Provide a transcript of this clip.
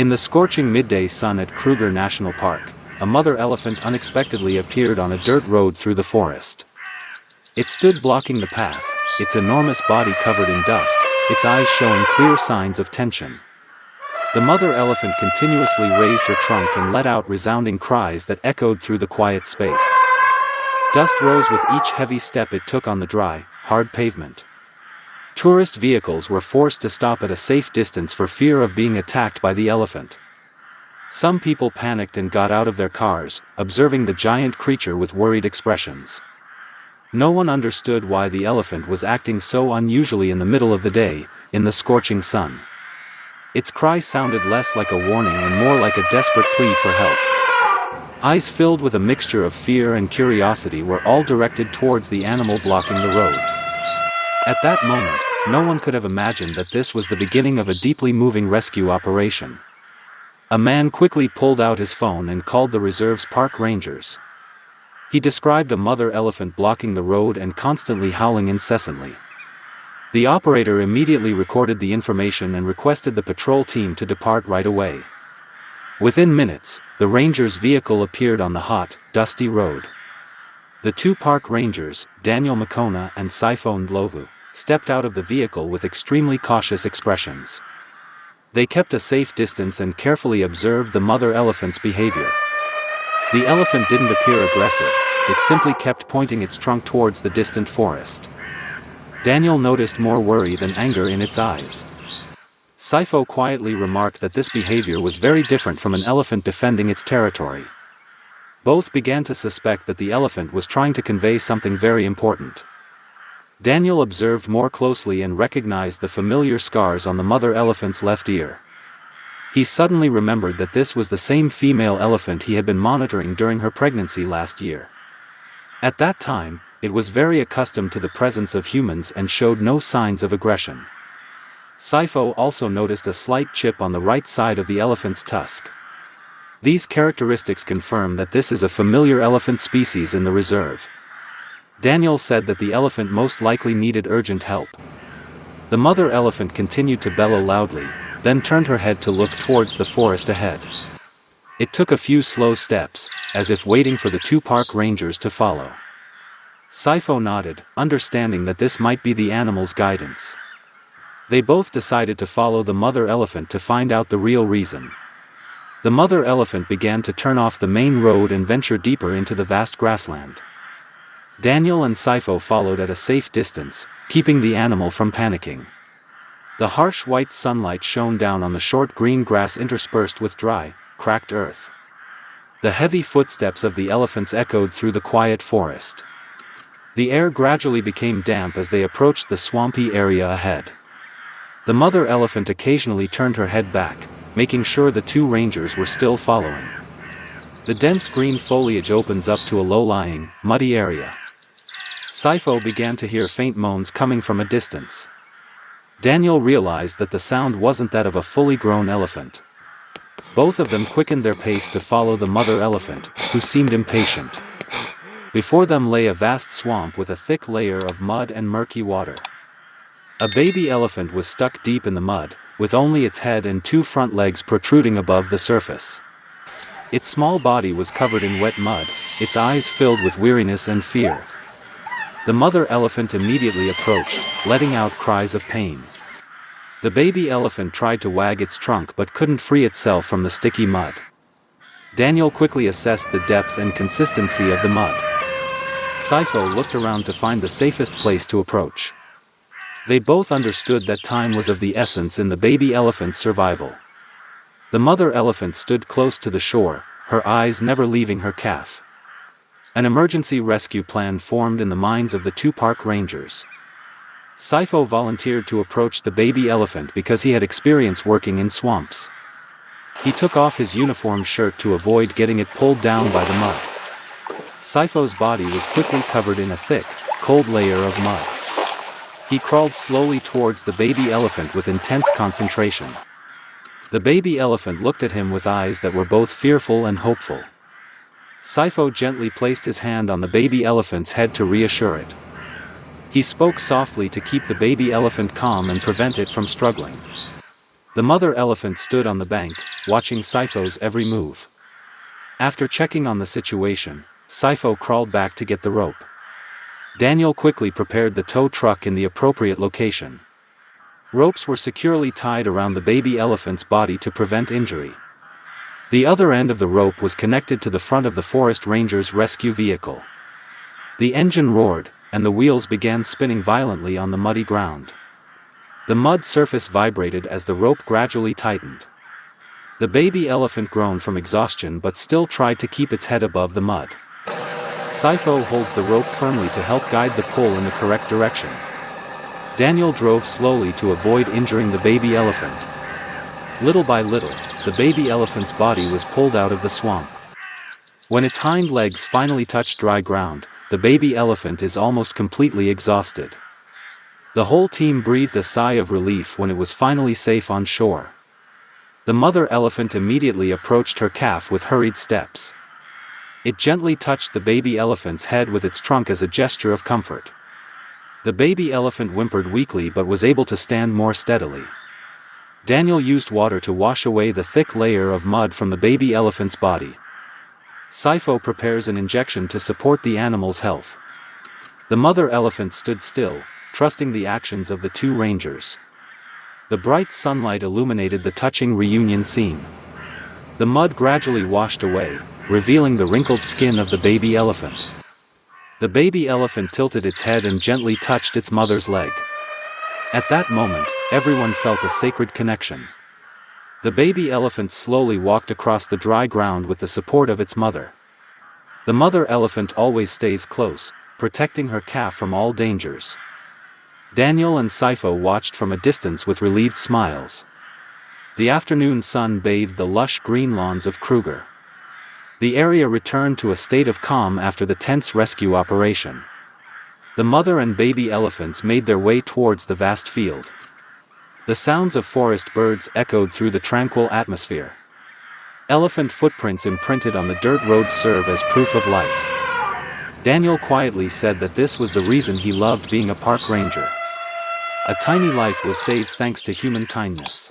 In the scorching midday sun at Kruger National Park, a mother elephant unexpectedly appeared on a dirt road through the forest. It stood blocking the path, its enormous body covered in dust, its eyes showing clear signs of tension. The mother elephant continuously raised her trunk and let out resounding cries that echoed through the quiet space. Dust rose with each heavy step it took on the dry, hard pavement. Tourist vehicles were forced to stop at a safe distance for fear of being attacked by the elephant. Some people panicked and got out of their cars, observing the giant creature with worried expressions. No one understood why the elephant was acting so unusually in the middle of the day, in the scorching sun. Its cry sounded less like a warning and more like a desperate plea for help. Eyes filled with a mixture of fear and curiosity were all directed towards the animal blocking the road. At that moment, no one could have imagined that this was the beginning of a deeply moving rescue operation. A man quickly pulled out his phone and called the reserve's park rangers. He described a mother elephant blocking the road and constantly howling incessantly. The operator immediately recorded the information and requested the patrol team to depart right away. Within minutes, the ranger's vehicle appeared on the hot, dusty road. The two park rangers, Daniel Makona and Saifo Ndlovu, stepped out of the vehicle with extremely cautious expressions. They kept a safe distance and carefully observed the mother elephant's behavior. The elephant didn't appear aggressive, it simply kept pointing its trunk towards the distant forest. Daniel noticed more worry than anger in its eyes. Saifo quietly remarked that this behavior was very different from an elephant defending its territory. Both began to suspect that the elephant was trying to convey something very important. Daniel observed more closely and recognized the familiar scars on the mother elephant's left ear. He suddenly remembered that this was the same female elephant he had been monitoring during her pregnancy last year. At that time, it was very accustomed to the presence of humans and showed no signs of aggression. Saifo also noticed a slight chip on the right side of the elephant's tusk. These characteristics confirm that this is a familiar elephant species in the reserve. Daniel said that the elephant most likely needed urgent help. The mother elephant continued to bellow loudly, then turned her head to look towards the forest ahead. It took a few slow steps, as if waiting for the two park rangers to follow. Saifo nodded, understanding that this might be the animal's guidance. They both decided to follow the mother elephant to find out the real reason. The mother elephant began to turn off the main road and venture deeper into the vast grassland. Daniel and Saifo followed at a safe distance, keeping the animal from panicking. The harsh white sunlight shone down on the short green grass interspersed with dry, cracked earth. The heavy footsteps of the elephants echoed through the quiet forest. The air gradually became damp as they approached the swampy area ahead. The mother elephant occasionally turned her head back, making sure the two rangers were still following. The dense green foliage opens up to a low-lying, muddy area. Saifo began to hear faint moans coming from a distance. Daniel realized that the sound wasn't that of a fully grown elephant. Both of them quickened their pace to follow the mother elephant, who seemed impatient. Before them lay a vast swamp with a thick layer of mud and murky water. A baby elephant was stuck deep in the mud, with only its head and two front legs protruding above the surface. Its small body was covered in wet mud, its eyes filled with weariness and fear. The mother elephant immediately approached, letting out cries of pain. The baby elephant tried to wag its trunk but couldn't free itself from the sticky mud. Daniel quickly assessed the depth and consistency of the mud. Saifo looked around to find the safest place to approach. They both understood that time was of the essence in the baby elephant's survival. The mother elephant stood close to the shore, her eyes never leaving her calf. An emergency rescue plan formed in the minds of the two park rangers. Saifo volunteered to approach the baby elephant because he had experience working in swamps. He took off his uniform shirt to avoid getting it pulled down by the mud. Saifo's body was quickly covered in a thick, cold layer of mud. He crawled slowly towards the baby elephant with intense concentration. The baby elephant looked at him with eyes that were both fearful and hopeful. Saifo gently placed his hand on the baby elephant's head to reassure it. He spoke softly to keep the baby elephant calm and prevent it from struggling. The mother elephant stood on the bank, watching Sifo's every move. After checking on the situation, Sifo crawled back to get the rope. Daniel quickly prepared the tow truck in the appropriate location. Ropes were securely tied around the baby elephant's body to prevent injury. The other end of the rope was connected to the front of the forest ranger's rescue vehicle. The engine roared, and the wheels began spinning violently on the muddy ground. The mud surface vibrated as the rope gradually tightened. The baby elephant groaned from exhaustion but still tried to keep its head above the mud. Sifo holds the rope firmly to help guide the pull in the correct direction. Daniel drove slowly to avoid injuring the baby elephant. Little by little, the baby elephant's body was pulled out of the swamp. When its hind legs finally touch dry ground, the baby elephant is almost completely exhausted. The whole team breathed a sigh of relief when it was finally safe on shore. The mother elephant immediately approached her calf with hurried steps. It gently touched the baby elephant's head with its trunk as a gesture of comfort. The baby elephant whimpered weakly but was able to stand more steadily. Daniel used water to wash away the thick layer of mud from the baby elephant's body. Sifo prepares an injection to support the animal's health. The mother elephant stood still, trusting the actions of the two rangers. The bright sunlight illuminated the touching reunion scene. The mud gradually washed away, revealing the wrinkled skin of the baby elephant. The baby elephant tilted its head and gently touched its mother's leg. At that moment, everyone felt a sacred connection. The baby elephant slowly walked across the dry ground with the support of its mother. The mother elephant always stays close, protecting her calf from all dangers. Daniel and Sifo watched from a distance with relieved smiles. The afternoon sun bathed the lush green lawns of Kruger. The area returned to a state of calm after the tense rescue operation. The mother and baby elephants made their way towards the vast field. The sounds of forest birds echoed through the tranquil atmosphere. Elephant footprints imprinted on the dirt road serve as proof of life. Daniel quietly said that this was the reason he loved being a park ranger. A tiny life was saved thanks to human kindness.